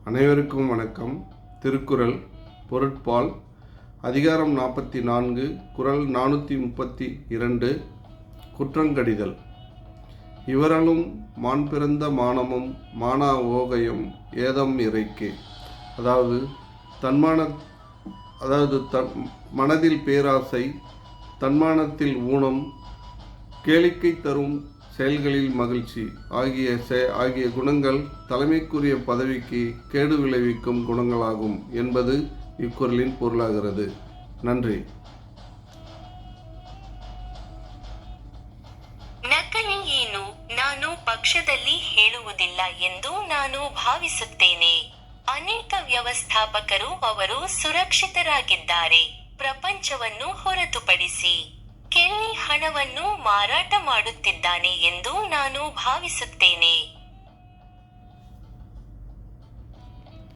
அனைவருக்கும் வணக்கம். திருக்குறள் பொருட்பால் அதிகாரம் 44 குறள் 432 குற்றங்கடிதல். இவரலும் மான் பிறந்த மானமும் மானா ஓகையும் ஏதம் இறைக்கு. மனதில் பேராசை, தன்மானத்தில் ஊனம், கேளிக்கை தரும் செயல்களில் மகிழ்ச்சி ஆகிய குணங்கள் தலைமைக்குரிய பதவிக்கு கேடு விளைவிக்கும் குணங்களாகும் என்பது இக்குறளின் பொருளாகிறது. நன்றி. ನಕಲಿ ಏನು ನಾನು ಪಕ್ಷದಲ್ಲಿ ಹೇಳುವುದಿಲ್ಲ ಎಂದು ನಾನು ಭಾವಿಸುತ್ತೇನೆ. ಅನೇಕ ವ್ಯವಸ್ಥಾಪಕರು ಅವರು ಸುರಕ್ಷಿತರಾಗಿದ್ದಾರೆ. ಪ್ರಪಂಚವನ್ನು ಹೊರತುಪಡಿಸಿ ಕೆಲ್ಲಿ ಹಣವನ್ನು ಮಾರಾಟ ಮಾಡುತ್ತಿದ್ದಾನೆ ಎಂದು ನಾನು ಭಾವಿಸುತ್ತೇನೆ.